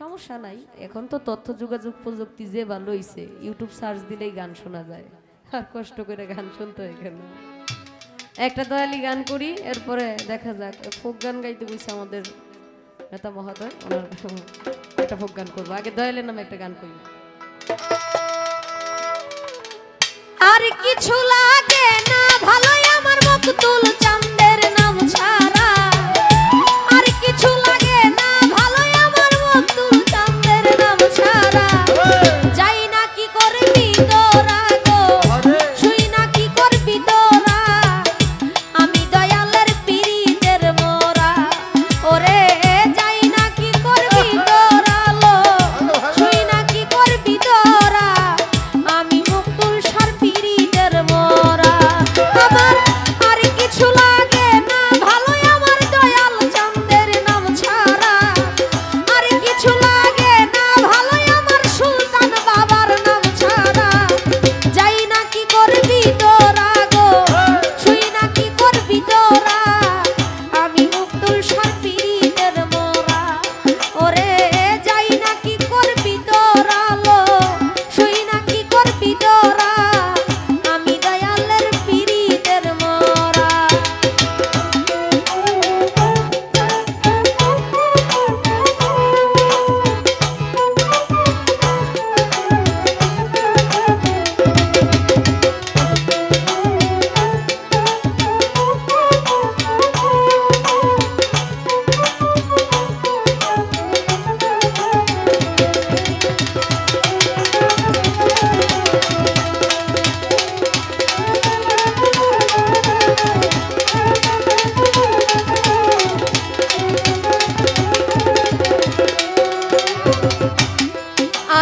সমস্যা নাই, এখন তো তথ্য যোগাযোগ প্রযুক্তি যে ভালো হইছে, ইউটিউব সার্চ দিলেই গান শোনা যায়, আর কষ্ট করে গান শুনতে হয় কেন। একটা দয়ালি গান করি, এরপরে দেখা যাক। ফোক গান গাইতে বলছে আমাদের নেতা মহোদয়, ওনার একটা ফোক গান করবো। আগে দয়ালের নামে একটা গান করি। আর কিছু লাগে না ভালোই আমার মকতুল চাঁদের নাম ছাড়া, আর কিছু লাগে না ভালোই আমার মকতুল চাঁদের নাম ছাড়া। যাই না কি করবি তোরা গো, শুই না কি করবি তোরা, আমি দয়ালের পীরিতের মোরা। ওরে যাই না কি করবি তোরা লো, শুই না কি করবি তোরা, আমি মকতুল সার পীরিতের মোরা। আমার আর কিছু লাগে না ভালোই আমার দয়াল চাঁদের নাম ছাড়া, আর কিছু লাগে না ভালোই আমার সুলতান বাবার নাম ছাড়া। যাই না কি করবি তোরা গো, শুই না কি করবি তোরা, আমি মকতুল সার পীরিতের মোরা। ওরে যাই না কি করবি তোরা লো, শুই না কি করবি তোরা, আমি দয়ালের পীরিতের মোরা।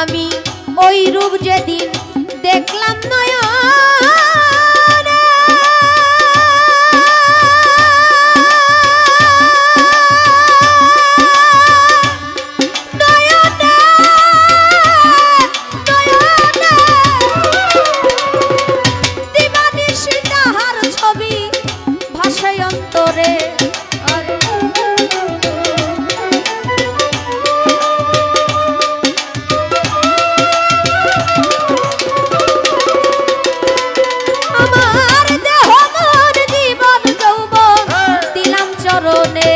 আমি ওই রূপ যেদিন দেখলাম নয়নে, নয়নে, নয়নে, দিবানিশি তাহার ছবি ভাষায় অন্তরে। আমার দেহ মন জীবন যৌবন দিলাম চরণে।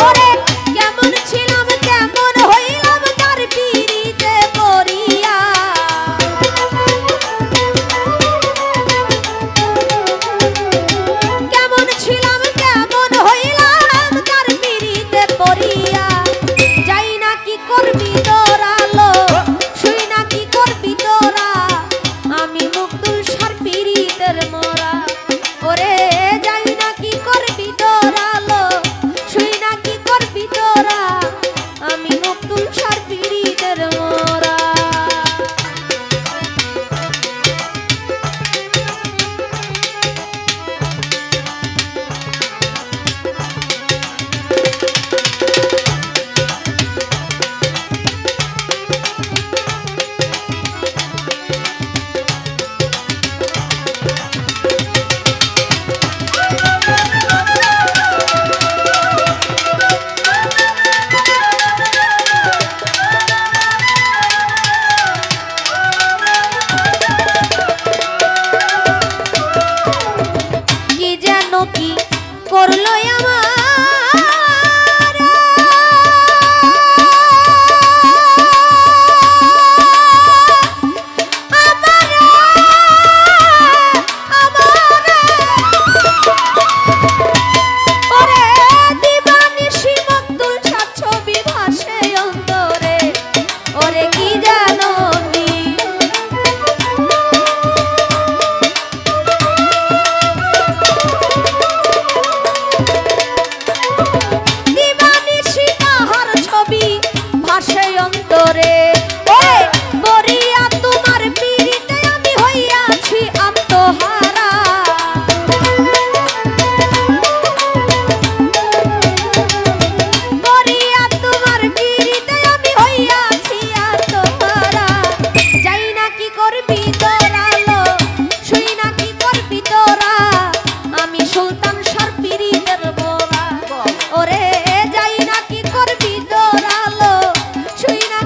ওরে কেমন ছিলাম কেমন হইলাম তার পীরিতে পড়িয়া, কেমন ছিলাম কেমন হইলাম তার পীরিতে পড়িয়া। যাই না কি করবি তোরা লো, শুই না কি করবি তোরা, আমি মকতুল সার পীরিতের মোরা। ওরে যাই না কি করবি তোরা লো, শুই না কি করবি তোরা, আমি মকতুল সার পীরিতের মোরা। কি যেন কি করলো আমার, আমারে, আমারে, ওরে দিবানিশি মকতুল সার ছবি ভাসে অন্তরে। ওরে কি জানো নি, দিবানিশি তাহার ছবি ভাসে অন্তরে। ওই বরিয়া তোমার পীরিতে আমি হইয়াছি আত্মহারা, বরিয়া তোমার পীরিতে আমি হইয়াছি আত্মহারা। যাই না কি করবি তোরা লো, শুই না কি করবি তোরা, আমি সুলতান সার পীরিতের মোরা। ওরে যাই না কি করবি তোরা লো, শুই না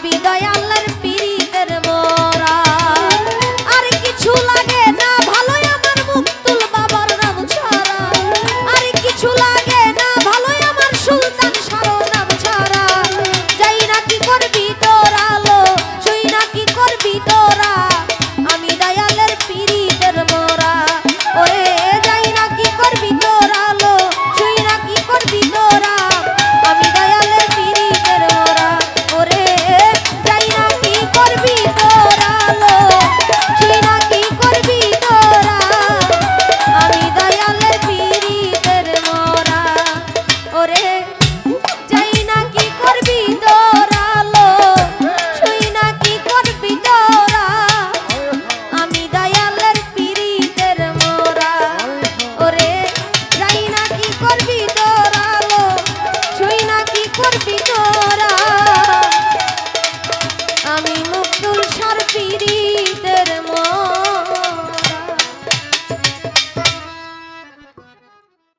বিদয়